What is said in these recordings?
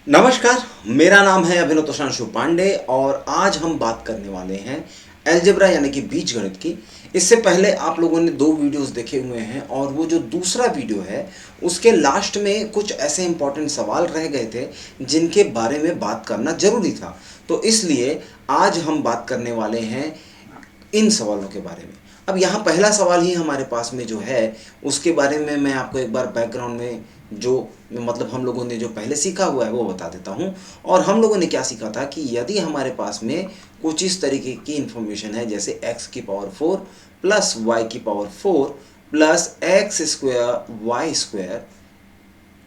नमस्कार, मेरा नाम है अभिनव तोषांशु पांडे और आज हम बात करने वाले हैं अलजेब्रा यानी कि बीजगणित की। इससे पहले आप लोगों ने दो वीडियोस देखे हुए हैं और वो जो दूसरा वीडियो है उसके लास्ट में कुछ ऐसे इंपॉर्टेंट सवाल रह गए थे जिनके बारे में बात करना जरूरी था। तो इसलिए आज हम बात करने वाले हैं इन सवालों के बारे में। अब यहाँ पहला सवाल ही हमारे पास में जो है उसके बारे में मैं आपको एक बार बैकग्राउंड में जो मतलब हम लोगों ने जो पहले सीखा हुआ है वो बता देता हूँ। और हम लोगों ने क्या सीखा था कि यदि हमारे पास में कुछ इस तरीके की इंफॉर्मेशन है जैसे x की पावर 4 प्लस वाई की power 4 plus x square y square,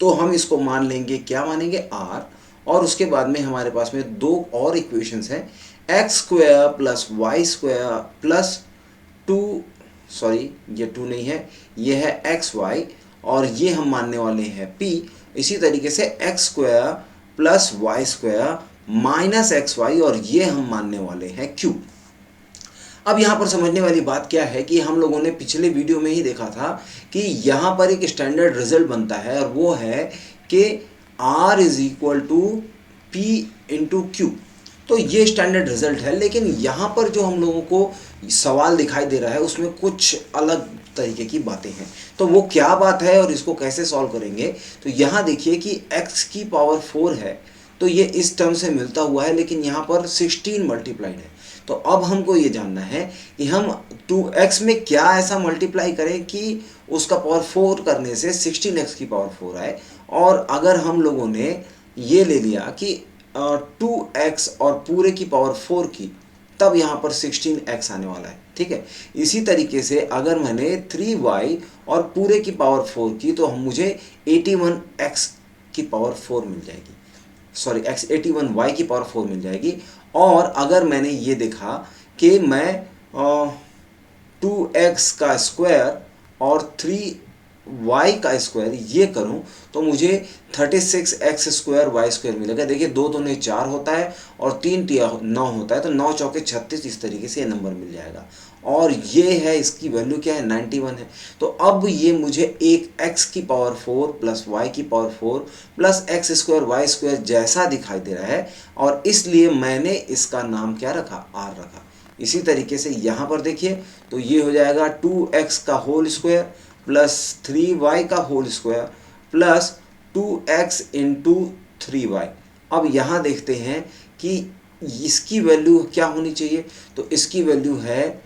तो हम इसको मान लेंगे, क्या मानेंगे, r। और उसके बाद में हमारे पास में दो और इक्वेशंस हैं, x square plus y square plus two, sorry ये टू नहीं है, ये है एक्स वाई और ये हम मानने वाले हैं p। इसी तरीके से x square plus y square minus x y और ये हम मानने वाले हैं q। अब यहाँ पर समझने वाली बात क्या है कि हम लोगों ने पिछले वीडियो में ही देखा था कि यहाँ पर एक स्टैंडर्ड रिजल्ट बनता है और वो है कि r is equal to p into q. तो ये स्टैंडर्ड रिजल्ट है, लेकिन यहाँ पर जो हम लोगों को सवाल दिखाई दे रहा है उसमें कुछ अलग तरीके की बातें हैं। तो वो क्या बात है और इसको कैसे सॉल्व करेंगे, तो यहाँ देखिए कि x की पावर 4 है तो ये इस टर्म से मिलता हुआ है, लेकिन यहाँ पर 16 मल्टीप्लाइड है। तो अब हमको ये जानना है कि हम 2x में क्या ऐसा मल्टीप्लाई करें कि उसका पावर 4 करने से 16x की पावर 4 आए। और अगर हम लोगों ने ये ले लिया कि 2x और पूरे की पावर 4 की, तब यहाँ पर 16x आने वाला है, ठीक है। इसी तरीके से अगर मैंने 3y और पूरे की पावर 4 की तो मुझे 81x की पावर 4 मिल जाएगी, सॉरी 81y की पावर 4 मिल जाएगी। और अगर मैंने ये देखा कि मैं 2x का स्क्वायर और 3y का स्क्वायर ये करूं तो मुझे 36x स्क्वायर वाई स्क्वायर मिलेगा। देखिए दो तो नहीं 4 होता है और 3 टिया 9 होता है, तो 9 चौके 36, इस तरीके से ये नंबर मिल जाएगा। और ये है, इसकी वैल्यू क्या है, 91 है। तो अब ये मुझे एक x की पावर 4 प्लस y की power 4 plus x square y square जैसा दिखाई दे रहा है और इसलिए मैंने इसका नाम क्या रखा, r रखा। इसी तरीके से यहाँ पर देखिए तो ये हो जाएगा 2x का होल स्क्वायर प्लस 3y का whole square plus 2x into 3y। अब यहाँ देखते हैं कि इसकी वैल्यू क्या होनी चाहिए, तो इसकी वैल्यू है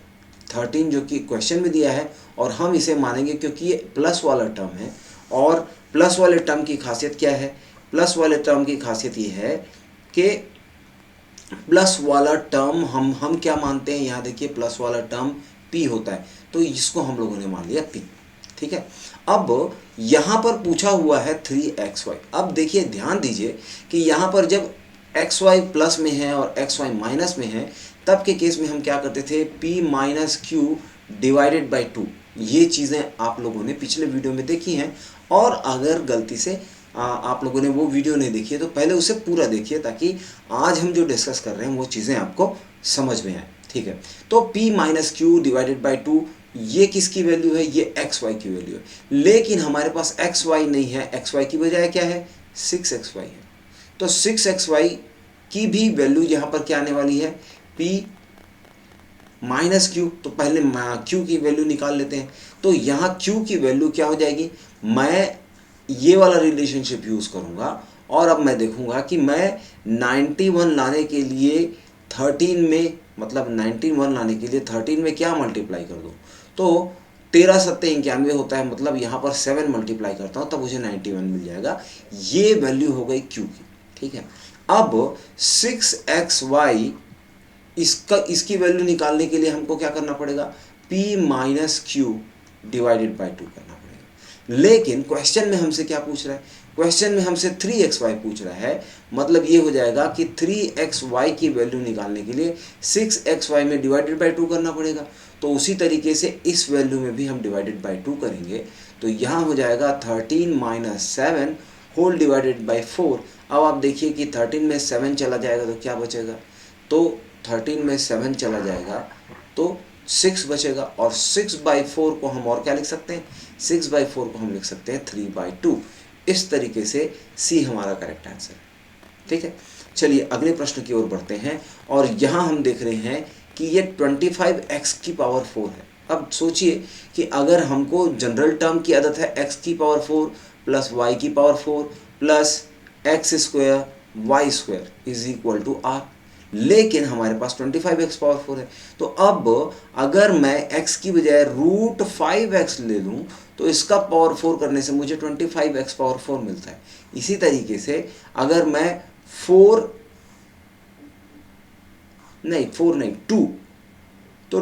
13 जो कि क्वेश्चन में दिया है और हम इसे मानेंगे क्योंकि ये प्लस वाला टर्म है। और प्लस वाले टर्म की खासियत क्या है, प्लस वाले टर्म की खासियत ये है कि प्लस वाला टर्म हम क्या मानते हैं, यहाँ देखिए प्लस वाला टर्म p होता है, तो इसको हम लोगों ने मान लिया p, ठीक है। अब यहाँ पर पूछा हुआ है 3xy। अब देखिए ध्यान दीजिए कि यहाँ पर जब xy प्लस में है और xy माइनस में है तब के केस में हम क्या करते थे, p minus q divided by 2। ये चीज़ें आप लोगों ने पिछले वीडियो में देखी हैं और अगर गलती से आप लोगों ने वो वीडियो नहीं देखी है तो पहले उसे पूरा देखिए ताकि आज हम जो डिस्कस कर रहे हैं वो चीज़ें आपको समझ में आए, ठीक है। तो p minus q divided by 2 ये किसकी वैल्यू है, ये एक्स वाई की वैल्यू है। लेकिन हमारे पास एक्स वाई नहीं है, एक्स वाई की बजाय क्या है, 6xy है। तो 6xy की भी वैल्यू यहाँ पर क्या आने वाली है, p माइनस क्यू। तो पहले q की वैल्यू निकाल लेते हैं। तो यहाँ q की वैल्यू क्या हो जाएगी, मैं ये वाला रिलेशनशिप यूज़ करूँगा और अब मैं देखूँगा कि मैं 91 लाने के लिए 13 में, मतलब 91 लाने के लिए 13 में क्या मल्टीप्लाई कर दूँ, तो 13 सत्ते 91 होता है, मतलब यहाँ पर 7 मल्टीप्लाई करता हूँ तब मुझे 91 मिल जाएगा। ये वैल्यू हो गई q की, ठीक है। अब 6xy इसकी वैल्यू निकालने के लिए हमको क्या करना पड़ेगा, p minus q divided by 2 करना पड़ेगा। लेकिन क्वेश्चन में हमसे क्या पूछ रहा है, क्वेश्चन में हमसे 3xy पूछ रहा है, मतलब ये हो जाएगा कि 3xy की वैल्यू निकालने के लिए 6xy में डिवाइडेड बाई 2 करना पड़ेगा। तो उसी तरीके से इस वैल्यू में भी हम डिवाइडेड बाई 2 करेंगे तो यहाँ हो जाएगा 13 माइनस 7 होल डिवाइडेड बाई 4। अब आप देखिए कि 13 में 7 चला जाएगा तो क्या बचेगा, तो 13 में 7 चला जाएगा तो 6 बचेगा और 6/4 को हम और क्या लिख सकते हैं, 6/4 को हम लिख सकते हैं 3/2। इस तरीके से सी हमारा करेक्ट आंसर है। ठीक है, चलिए अगले प्रश्न की ओर बढ़ते हैं। और यहाँ हम देख रहे हैं कि ये 25x की पावर 4 है। अब सोचिए कि अगर हमको जनरल टर्म की आदत है x की पावर 4 प्लस y की power 4 plus x square y square is equal to r, लेकिन हमारे पास 25x पावर 4 है। तो अब अगर मैं x की बजाय √5x ले लूँ तो इसका पावर 4 करने से मुझे 25x पावर 4 मिलता है। इसी तरीके से अगर मैं 4 नहीं 2 तो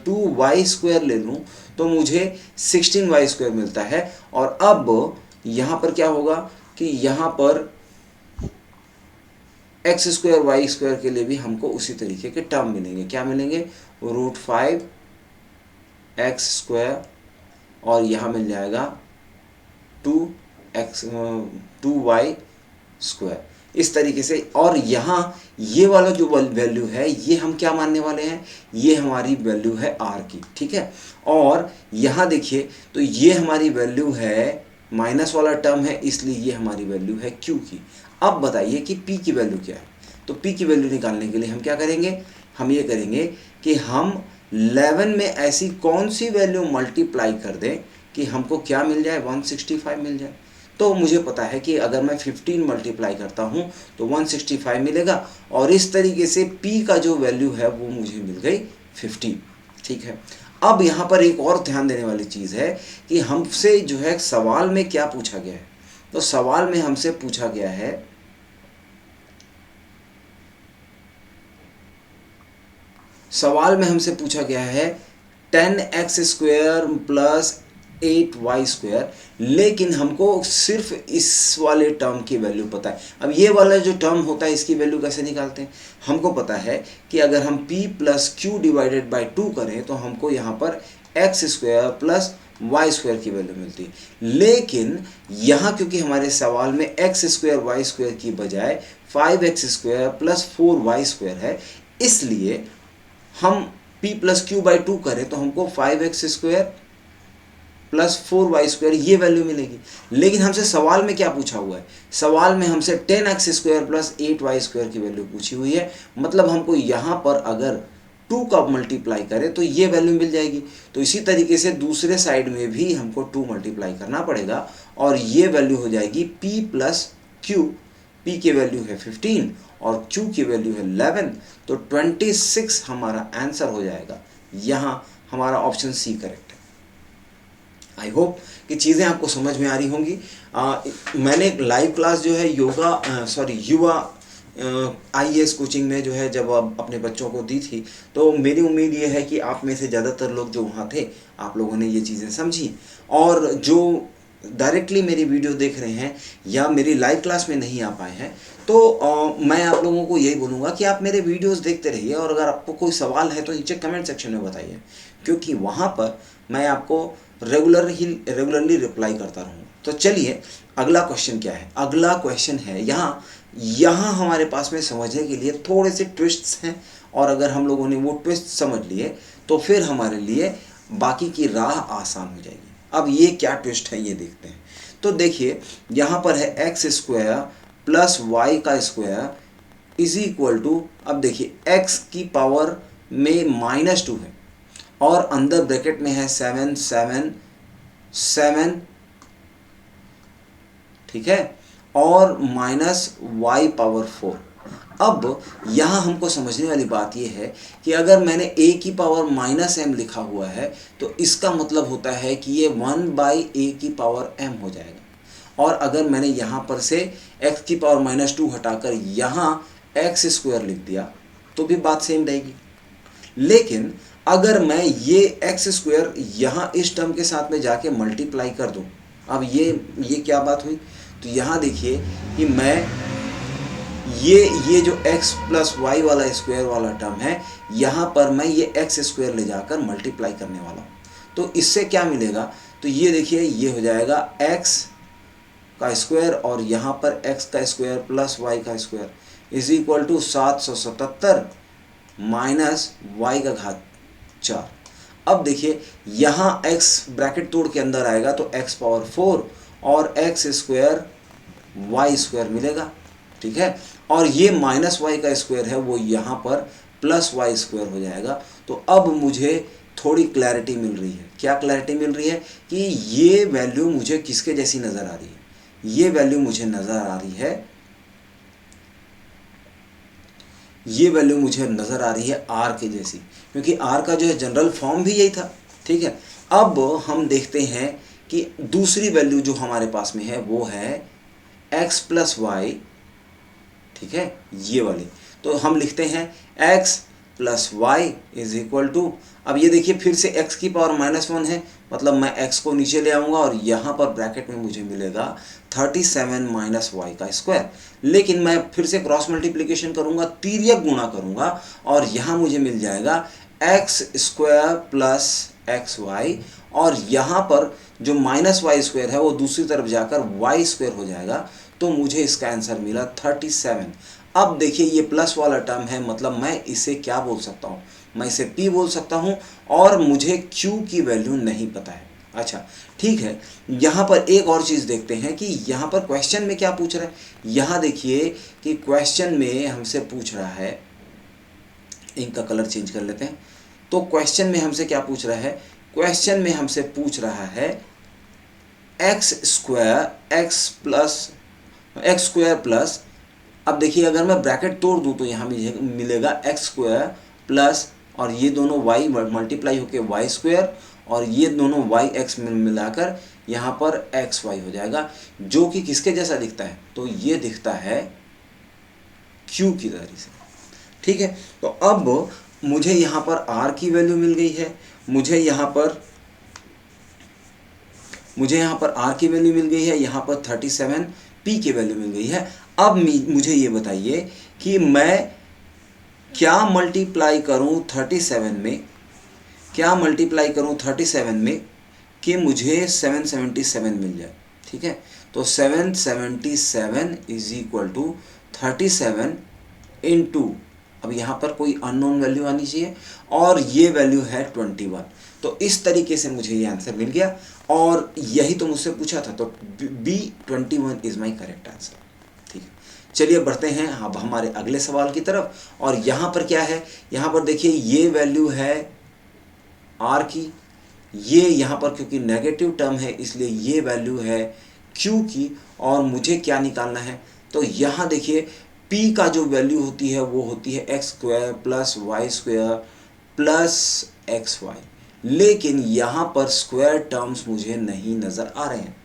2y स्क्वायर ले लूँ तो मुझे 16y स्क्वायर मिलता है। और अब यहाँ पर क्या होगा कि यहाँ पर एक्स स्क्वायर वाई स्क्वायर के लिए भी हमको उसी तरीके के टर्म मिलेंगे। क्या मिलेंगे? √5x स्क्वायर और यहाँ मिल जाएगा 2y स्क्वायर, इस तरीके से। और यहाँ ये वाला जो वैल्यू है ये हम क्या मानने वाले हैं, ये हमारी वैल्यू है r की, ठीक है। और यहाँ देखिए तो ये हमारी वैल्यू है, माइनस वाला टर्म है इसलिए ये हमारी वैल्यू है q की। अब बताइए कि p की वैल्यू क्या है। तो p की वैल्यू निकालने के लिए हम क्या करेंगे, हम ये करेंगे कि हम 11 में ऐसी कौन सी वैल्यू मल्टीप्लाई कर दें कि हमको क्या मिल जाए, 165 मिल जाए। तो मुझे पता है कि अगर मैं 15 मल्टीप्लाई करता हूँ तो 165 मिलेगा, और इस तरीके से p का जो वैल्यू है वो मुझे मिल गई 15, ठीक है। अब यहाँ पर एक और ध्यान देने वाली चीज़ है कि हमसे जो है सवाल में क्या पूछा गया है। तो सवाल में हमसे पूछा गया है है 10x square plus 8y square, लेकिन हमको सिर्फ इस वाले टर्म की वैल्यू पता है। अब ये वाला जो टर्म होता है इसकी वैल्यू कैसे निकालते हैं, हमको पता है कि अगर हम p plus q divided by 2 करें तो हमको यहाँ पर x square plus y square की वैल्यू मिलती है। लेकिन यहाँ क्योंकि हमारे सवाल में एक्स स्क्वायर वाई स्क्वायर की बजाय 5x square plus 4y square है, इसलिए हम p प्लस क्यू बाई 2 करें तो हमको 5x square plus 4y square ये वैल्यू मिलेगी। लेकिन हमसे सवाल में क्या पूछा हुआ है, सवाल में हमसे 10x square plus 8y square की वैल्यू पूछी हुई है। मतलब हमको यहाँ पर अगर 2 का मल्टीप्लाई करें तो ये वैल्यू मिल जाएगी। तो इसी तरीके से दूसरे साइड में भी हमको 2 मल्टीप्लाई करना पड़ेगा और ये वैल्यू हो जाएगी p प्लस क्यू। p की वैल्यू है 15 और q की वैल्यू है 11, तो 26 हमारा आंसर हो जाएगा। यहाँ हमारा ऑप्शन सी करेक्ट है। आई होप कि चीज़ें आपको समझ में आ रही होंगी। मैंने एक लाइव क्लास जो है युवा IAS कोचिंग में जो है जब अपने बच्चों को दी थी, तो मेरी उम्मीद ये है कि आप में से ज़्यादातर लोग जो वहाँ थे आप लोगों ने ये चीज़ें समझी। और जो डायरेक्टली मेरी वीडियो देख रहे हैं या मेरी लाइव क्लास में नहीं आ पाए हैं, तो मैं आप लोगों को यही बोलूँगा कि आप मेरे वीडियोस देखते रहिए, और अगर आपको कोई सवाल है तो नीचे कमेंट सेक्शन में बताइए, क्योंकि वहाँ पर मैं आपको रेगुलरली रिप्लाई करता रहूँगा। तो चलिए अगला क्वेश्चन क्या है। अगला क्वेश्चन है यहाँ हमारे पास में समझने के लिए थोड़े से ट्विस्ट्स हैं, और अगर हम लोगों ने वो ट्विस्ट समझ लिए तो फिर हमारे लिए बाकी की राह आसान हो जाएगी। अब ये क्या ट्विस्ट है ये देखते हैं। तो देखिए यहाँ पर है एक्स स्क्वायर प्लस वाई का स्क्वायर इज इक्वल टू, अब देखिए x की पावर में -2 है और अंदर ब्रैकेट में है 7 7 7, ठीक है, और माइनस y पावर 4। अब यहाँ हमको समझने वाली बात यह है कि अगर मैंने a की पावर -m लिखा हुआ है तो इसका मतलब होता है कि ये 1/a की पावर m हो जाएगा। और अगर मैंने यहाँ पर से x की पावर -2 हटाकर यहाँ x स्क्वायर लिख दिया तो भी बात सेम रहेगी। लेकिन अगर मैं ये एक्स स्क्वायर यहाँ इस टर्म के साथ में जाके मल्टीप्लाई कर दूँ, अब ये क्या बात हुई। तो यहाँ देखिए कि मैं ये जो x प्लस वाई वाला स्क्वायर वाला टर्म है, यहाँ पर मैं ये एक्स स्क्वायर ले जाकर मल्टीप्लाई करने वाला हूँ। तो इससे क्या मिलेगा, तो ये देखिए ये हो जाएगा x का स्क्वायर और यहाँ पर x का स्क्वायर प्लस y का square is equal to 777 minus y का घात 4। अब देखिए यहाँ x ब्रैकेट तोड़ के अंदर आएगा तो x पावर 4 और x स्क्वायर y स्क्वायर मिलेगा। ठीक है, और ये माइनस वाई का स्क्वायर है वो यहाँ पर प्लस वाई स्क्वायर हो जाएगा। तो अब मुझे थोड़ी क्लैरिटी मिल रही है। क्या क्लैरिटी मिल रही है कि ये वैल्यू मुझे किसके जैसी नज़र आ रही है, ये वैल्यू मुझे नज़र आ रही है, ये वैल्यू मुझे नज़र आ रही है आर के जैसी, क्योंकि आर का जो है जनरल फॉर्म भी यही था। ठीक है, अब हम देखते हैं कि दूसरी वैल्यू जो हमारे पास में है वो है x प्लस वाई। ठीक है, ये वाली, तो हम लिखते हैं x plus y is equal to, अब ये देखिए फिर से x की पावर -1 है, मतलब मैं x को नीचे ले आऊँगा और यहाँ पर ब्रैकेट में मुझे मिलेगा 37 माइनस वाई का स्क्वायर। लेकिन मैं फिर से क्रॉस मल्टीप्लिकेशन करूँगा, तिर्यक गुणा करूँगा और यहाँ मुझे मिल जाएगा x square plus x y, और यहाँ पर जो माइनस वाई स्क्वायर है वो दूसरी तरफ जाकर वाई स्क्वायर हो जाएगा। तो मुझे इसका आंसर मिला 37। अब देखिए ये प्लस वाला टर्म है, मतलब मैं इसे क्या बोल सकता हूँ, मैं इसे p बोल सकता हूँ, और मुझे q की वैल्यू नहीं पता है। अच्छा ठीक है, यहाँ पर एक और चीज़ देखते हैं कि यहाँ पर क्वेश्चन में क्या पूछ रहा है। यहाँ देखिए कि क्वेश्चन में हमसे पूछ रहा है, इंक का कलर चेंज कर लेते हैं। तो क्वेश्चन में हमसे क्या पूछ रहा है, क्वेश्चन में हमसे पूछ रहा है एक्स स्क्वायर प्लस, अब देखिए अगर मैं ब्रैकेट तोड़ दूं तो यहाँ मुझे मिलेगा एक्स स्क्वायर प्लस, और ये दोनों y मल्टीप्लाई होके वाई स्क्वायर, और ये दोनों वाई एक्स मिलाकर यहाँ पर एक्स वाई हो जाएगा, जो कि किसके जैसा दिखता है, तो ये दिखता है q की तरह से। ठीक है, तो अब मुझे यहाँ पर r की वैल्यू मिल गई है, मुझे यहाँ पर r की वैल्यू मिल गई है, यहाँ पर 37 p की वैल्यू मिल गई है। अब मुझे ये बताइए कि मैं क्या मल्टीप्लाई करूँ 37 में, क्या मल्टीप्लाई करूँ 37 में कि मुझे 777 मिल जाए। ठीक है, तो 777 इज इक्वल टू 37 इंटू, अब यहाँ पर कोई अननोन वैल्यू आनी चाहिए, और ये वैल्यू है 21। तो इस तरीके से मुझे ये आंसर मिल गया, और यही तो मुझसे पूछा था, तो B21 is my correct answer. ठीक है, चलिए बढ़ते हैं अब हमारे अगले सवाल की तरफ। और यहाँ पर क्या है, यहाँ पर देखिए ये वैल्यू है R की, ये यहाँ पर क्योंकि नेगेटिव टर्म है इसलिए ये वैल्यू है Q की, और मुझे क्या निकालना है, तो यहाँ देखिए P का जो वैल्यू होती है वो होती है x square plus y square plus x y, लेकिन यहाँ पर स्क्वायर टर्म्स मुझे नहीं नज़र आ रहे हैं।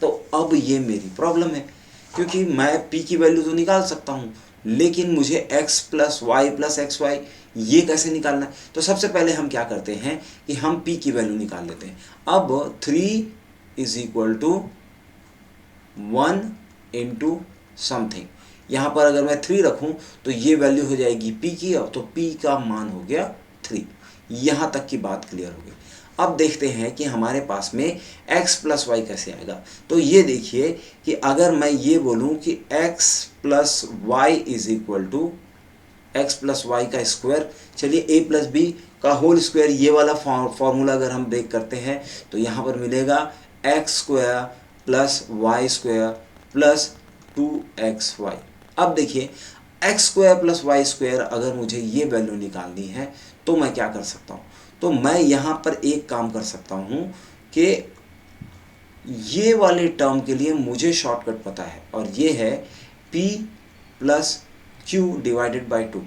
तो अब ये मेरी प्रॉब्लम है, क्योंकि मैं P की वैल्यू तो निकाल सकता हूँ, लेकिन मुझे x plus y plus x y ये कैसे निकालना है। तो सबसे पहले हम क्या करते हैं कि हम P की वैल्यू निकाल लेते हैं। अब 3 is equal to 1 into something, यहाँ पर अगर मैं 3 रखूँ तो ये वैल्यू हो जाएगी P की, तो P का मान हो गया 3। यहाँ तक की बात क्लियर हो गई। अब देखते हैं कि हमारे पास में x प्लस वाई कैसे आएगा। तो ये देखिए कि अगर मैं ये बोलूँ कि x plus y is equal to x plus y का स्क्वायर, चलिए a प्लस बी का होल स्क्वायर, ये वाला फॉर्मूला अगर हम ब्रेक करते हैं तो यहाँ पर मिलेगा x square plus y square plus 2xy। अब देखिए x square plus y square अगर मुझे ये वैल्यू निकालनी है तो मैं क्या कर सकता हूँ, तो मैं यहाँ पर एक काम कर सकता हूँ कि ये वाले टर्म के लिए मुझे शॉर्टकट पता है, और ये है p plus q divided by 2।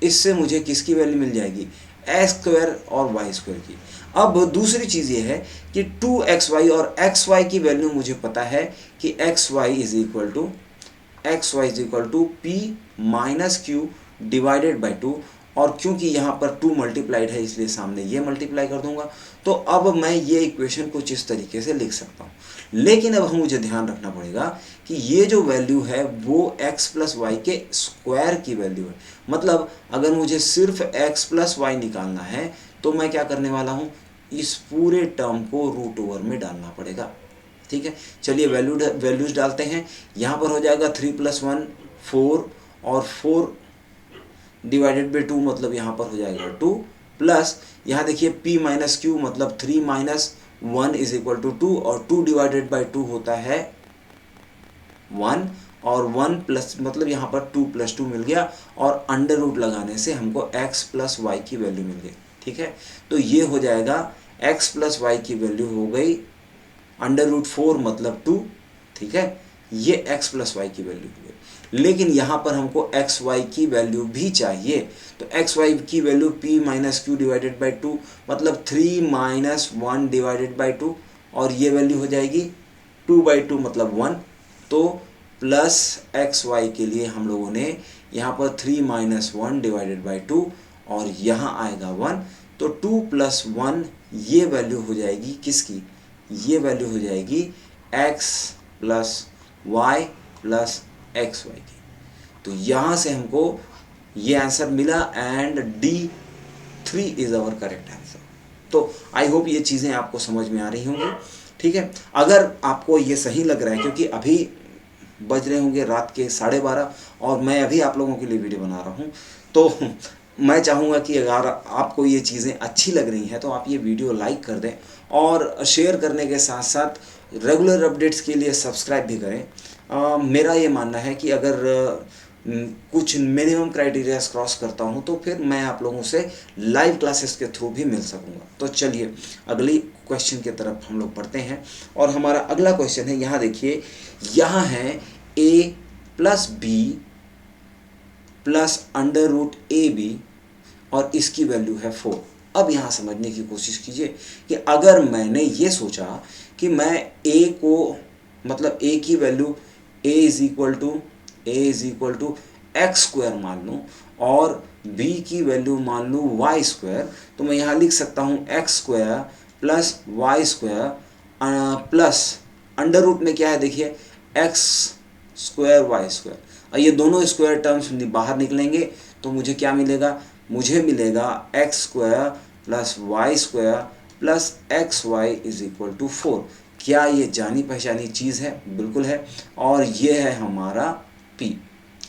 इससे मुझे किसकी वैल्यू मिल जाएगी, एक्स स्क्वायर और वाई स्क्वायर की। अब दूसरी चीज़ ये है कि 2xy और xy की वैल्यू मुझे पता है कि xy is equal to p minus q divided by 2, और क्योंकि यहाँ पर 2 मल्टीप्लाइड है इसलिए सामने ये मल्टीप्लाई कर दूंगा। तो अब मैं ये इक्वेशन कुछ इस तरीके से लिख सकता हूँ, लेकिन अब मुझे ध्यान रखना पड़ेगा कि ये जो वैल्यू है वो x प्लस वाई के स्क्वायर की वैल्यू है। मतलब अगर मुझे सिर्फ x प्लस वाई निकालना है तो मैं क्या करने वाला हूँ, इस पूरे टर्म को रूट ओवर में डालना पड़ेगा। ठीक है, चलिए वैल्यूज डालते हैं। यहाँ पर हो जाएगा 3 + 1 4, और 4 डिवाइडेड बाई 2 मतलब यहाँ पर हो जाएगा 2, प्लस यहाँ देखिए p माइनस क्यू मतलब 3 माइनस 1 इज इक्वल टू 2, और 2 डिवाइडेड बाई 2 होता है 1, और 1 प्लस मतलब यहाँ पर 2 + 2 मिल गया और अंडर रूट लगाने से हमको x + y की वैल्यू मिल गई। ठीक है, तो ये हो जाएगा x + y की वैल्यू हो गई √4 मतलब 2। ठीक है, ये x + y की वैल्यू हो गई। लेकिन यहाँ पर हमको x y की वैल्यू भी चाहिए, तो x y की वैल्यू p - q / 2 मतलब 3 - 1 / 2 और ये वैल्यू हो जाएगी 2/2 मतलब 1। तो प्लस एक्स वाई के लिए हम लोगों ने यहाँ पर 3 - 1 / 2 और यहाँ आएगा 1। तो 2 + 1 ये वैल्यू हो जाएगी किसकी, ये वैल्यू हो जाएगी x + y + xy की। तो यहाँ से हमको ये आंसर मिला and D3 is our correct answer. तो आई होप ये चीज़ें आपको समझ में आ रही होंगी। ठीक है, अगर आपको ये सही लग रहा है, क्योंकि अभी बज रहे होंगे रात के 12:30 और मैं अभी आप लोगों के लिए वीडियो बना रहा हूँ, तो मैं चाहूँगा कि अगर आपको ये चीज़ें अच्छी लग रही हैं तो आप ये वीडियो लाइक कर दें और शेयर करने के साथ साथ रेगुलर अपडेट्स के लिए सब्सक्राइब भी करें। मेरा ये मानना है कि अगर कुछ मिनिमम क्राइटेरियाज क्रॉस करता हूँ तो फिर मैं आप लोगों से लाइव क्लासेस के थ्रू भी मिल सकूँगा। तो चलिए अगली क्वेश्चन की तरफ हम लोग पढ़ते हैं और हमारा अगला क्वेश्चन है, यहाँ देखिए, यहाँ है a + b + √ab और इसकी वैल्यू है 4। अब यहाँ समझने की कोशिश कीजिए कि अगर मैंने ये सोचा कि मैं a को मतलब a की वैल्यू a = x² मान लूँ और b की वैल्यू मान लूँ y², तो मैं यहाँ लिख सकता हूँ x² + y² plus under root में क्या है देखिए x² y², और ये दोनों स्क्वायर टर्म्स बाहर निकलेंगे तो मुझे क्या मिलेगा, मुझे मिलेगा x² + y² + xy = 4। क्या ये जानी पहचानी चीज़ है? बिल्कुल है। और ये है हमारा p।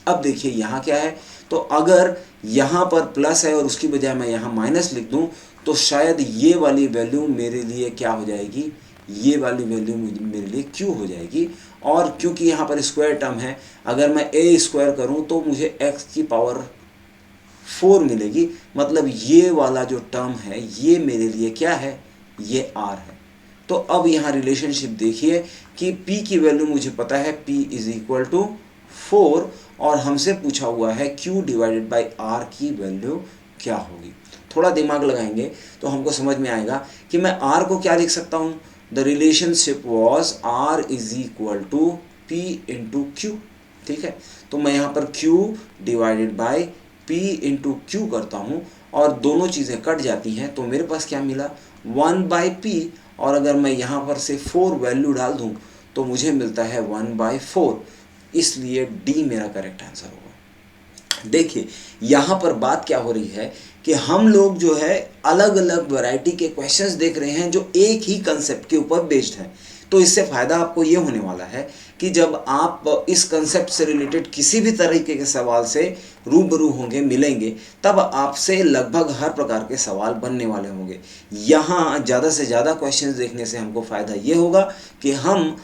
अब देखिए यहाँ क्या है, तो अगर यहाँ पर प्लस है और उसकी बजाय मैं यहाँ माइनस लिख दूँ तो शायद ये वाली वैल्यू मेरे लिए क्या हो जाएगी, ये वाली वैल्यू मेरे लिए q हो जाएगी। और क्योंकि यहाँ पर स्क्वायर टर्म है, अगर मैं a² करूँ तो मुझे x⁴ मिलेगी, मतलब ये वाला जो टर्म है ये मेरे लिए क्या है, ये r है। तो अब यहाँ रिलेशनशिप देखिए कि p की वैल्यू मुझे पता है p = 4 और हमसे पूछा हुआ है q / r की वैल्यू क्या होगी। थोड़ा दिमाग लगाएंगे तो हमको समझ में आएगा कि मैं r को क्या लिख सकता हूँ, the relationship was r = p × q। ठीक है, तो मैं यहाँ पर q / p × q करता हूँ और दोनों चीज़ें कट जाती हैं तो मेरे पास क्या मिला, 1/p, और अगर मैं यहाँ पर से 4 वैल्यू डाल दूँ तो मुझे मिलता है 1/4। इसलिए डी मेरा करेक्ट आंसर होगा। देखिए यहाँ पर बात क्या हो रही है कि हम लोग जो है अलग अलग वैरायटी के क्वेश्चंस देख रहे हैं जो एक ही कंसेप्ट के ऊपर बेस्ड हैं। तो इससे फ़ायदा आपको ये होने वाला है कि जब आप इस कंसेप्ट से रिलेटेड किसी भी तरीके के सवाल से रूबरू होंगे, मिलेंगे, तब आपसे लगभग हर प्रकार के सवाल बनने वाले होंगे। यहाँ ज़्यादा से ज़्यादा क्वेश्चंस देखने से हमको फ़ायदा ये होगा कि हम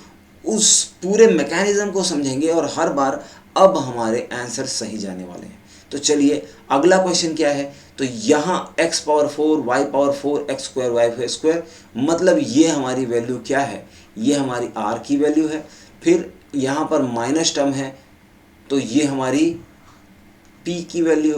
उस पूरे मैकेनिज़्म को समझेंगे और हर बार अब हमारे आंसर सही जाने वाले हैं। तो चलिए अगला क्वेश्चन क्या है, तो यहाँ x⁴, y⁴, x² y² मतलब ये हमारी वैल्यू क्या है, ये हमारी r की वैल्यू है। फिर यहाँ पर माइनस टर्म है तो ये हमारी p की वैल्यू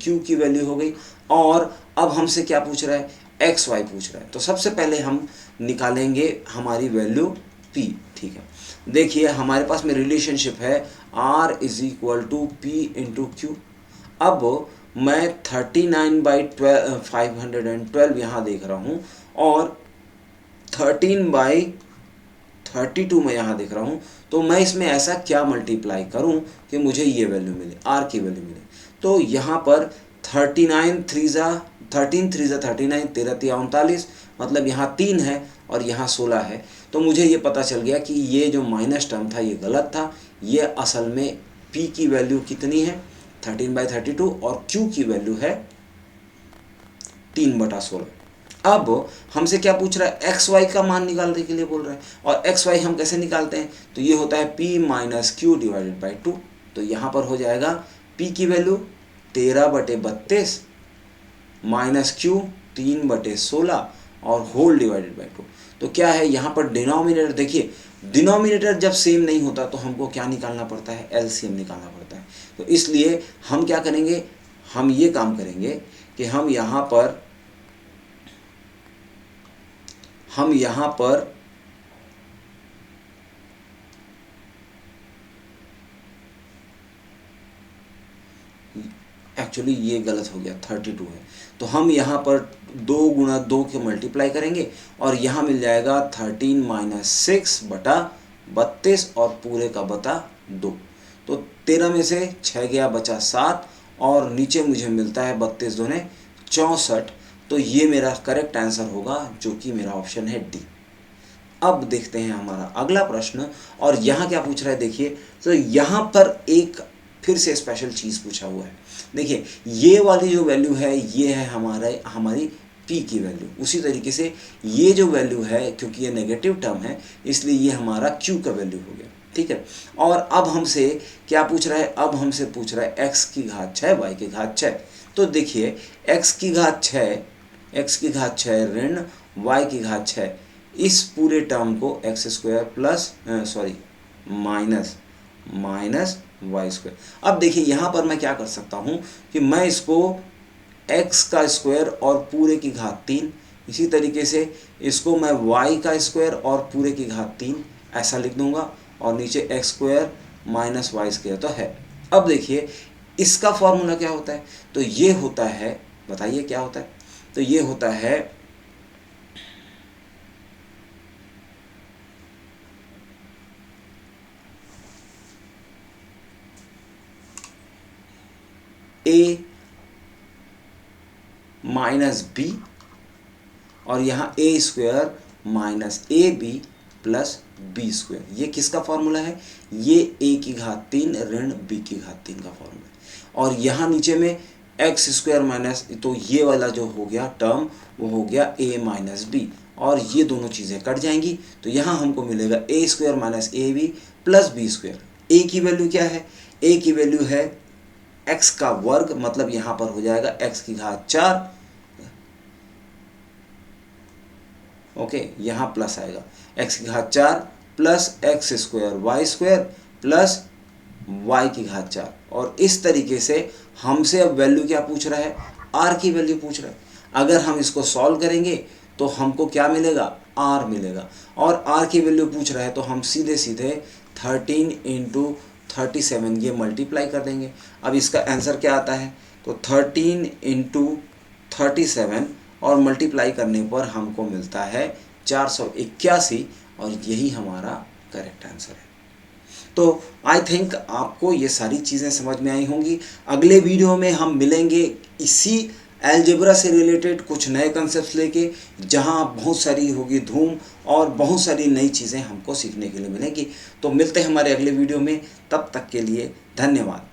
q की वैल्यू हो गई। और अब हमसे क्या पूछ रहा है, x y पूछ रहा है। तो सबसे पहले हम निकालेंगे हमारी वैल्यू p। ठीक है, देखिए हमारे पास में रिलेशनशिप है r = p × q। अब मैं 39/512 यहाँ देख रहा हूँ और 13/32 में यहाँ देख रहा हूँ, तो मैं इसमें ऐसा क्या मल्टीप्लाई करूँ कि मुझे ये वैल्यू मिले, r की वैल्यू मिले। तो यहाँ पर 13 3 39, 13 39, मतलब यहाँ 3 है और यहाँ 16 है। तो मुझे ये पता चल गया कि ये जो माइनस टर्म था ये गलत था, ये असल में p की वैल्यू कितनी है 13/32 और q की वैल्यू है 3/16। अब हमसे क्या पूछ रहा है, एक्स वाई का मान निकालने के लिए बोल रहा है, और एक्स वाई हम कैसे निकालते हैं, तो ये होता है p minus q divided by 2। तो यहाँ पर हो जाएगा p की वैल्यू 13/32 माइनस क्यू 3/16 और होल डिवाइडेड बाई 2। तो क्या है यहाँ पर डिनोमिनेटर, देखिए डिनोमिनेटर जब सेम नहीं होता तो हमको क्या निकालना पड़ता है, एलसीएम निकालना पड़ता है। तो इसलिए हम क्या करेंगे, हम ये काम करेंगे कि हम यहाँ पर एक्चुअली ये गलत हो गया, 32 है, तो हम यहाँ पर 2 गुणा 2 के मल्टीप्लाई करेंगे और यहाँ मिल जाएगा 13 माइनस 6/32 और पूरे का बता 2। तो 13 में से 6 गया, बचा 7 और नीचे मुझे मिलता है 32 दूने 64। तो ये मेरा करेक्ट आंसर होगा, जो कि मेरा ऑप्शन है डी। अब देखते हैं हमारा अगला प्रश्न, और यहाँ क्या पूछ रहा है देखिए। तो यहाँ पर एक फिर से स्पेशल चीज़ पूछा हुआ है। देखिए ये वाली जो वैल्यू है ये है हमारी p की वैल्यू। उसी तरीके से ये जो वैल्यू है, क्योंकि ये नेगेटिव टर्म है इसलिए ये हमारा q का वैल्यू हो गया, ठीक है। और अब हमसे क्या पूछ रहा है, अब हमसे पूछ रहा है x की घात 6 y की घात 6। तो देखिए x की घात 6 ऋण y की घात 6, इस पूरे टर्म को x square plus minus y square. अब देखिए यहाँ पर मैं क्या कर सकता हूँ कि मैं इसको x का स्क्वायर और पूरे की घात 3, इसी तरीके से इसको मैं y का स्क्वायर और पूरे की घात 3 ऐसा लिख दूंगा, और नीचे x square minus y square तो है। अब देखिए इसका फॉर्मूला क्या होता है, तो ये होता है, बताइए क्या होता है, तो ये होता है a माइनस बी और यहाँ a square minus a b plus b square. ये किसका फॉर्मूला है, ये a की घात 3 ऋण b की घात 3 का फॉर्मूला है। और यहाँ नीचे में एक्स स्क्वायर माइनस, तो ये वाला जो हो गया टर्म वो हो गया a माइनस बी, और ये दोनों चीज़ें कट जाएंगी। तो यहाँ हमको मिलेगा a square minus a b plus b square. a की वैल्यू क्या है, a की वैल्यू है x का वर्ग, मतलब यहाँ पर हो जाएगा x की घात 4, ओके, यहाँ प्लस आएगा x की घात 4 plus x square y square plus y की घात 4। और इस तरीके से हमसे अब वैल्यू क्या पूछ रहा है, r की वैल्यू पूछ रहा है। अगर हम इसको सॉल्व करेंगे तो हमको क्या मिलेगा, r मिलेगा, और r की वैल्यू पूछ रहा है तो हम सीधे 13 इंटू 37 ये मल्टीप्लाई कर देंगे। अब इसका आंसर क्या आता है, तो 13 इंटू 37 और मल्टीप्लाई करने पर हमको मिलता है 481, और यही हमारा करेक्ट आंसर है। तो आई थिंक आपको ये सारी चीज़ें समझ में आई होंगी। अगले वीडियो में हम मिलेंगे इसी अलजेब्रा से रिलेटेड कुछ नए कंसेप्ट्स लेके, जहां बहुत सारी होगी धूम और बहुत सारी नई चीज़ें हमको सीखने के लिए मिलेंगी। तो मिलते हैं हमारे अगले वीडियो में, तब तक के लिए धन्यवाद।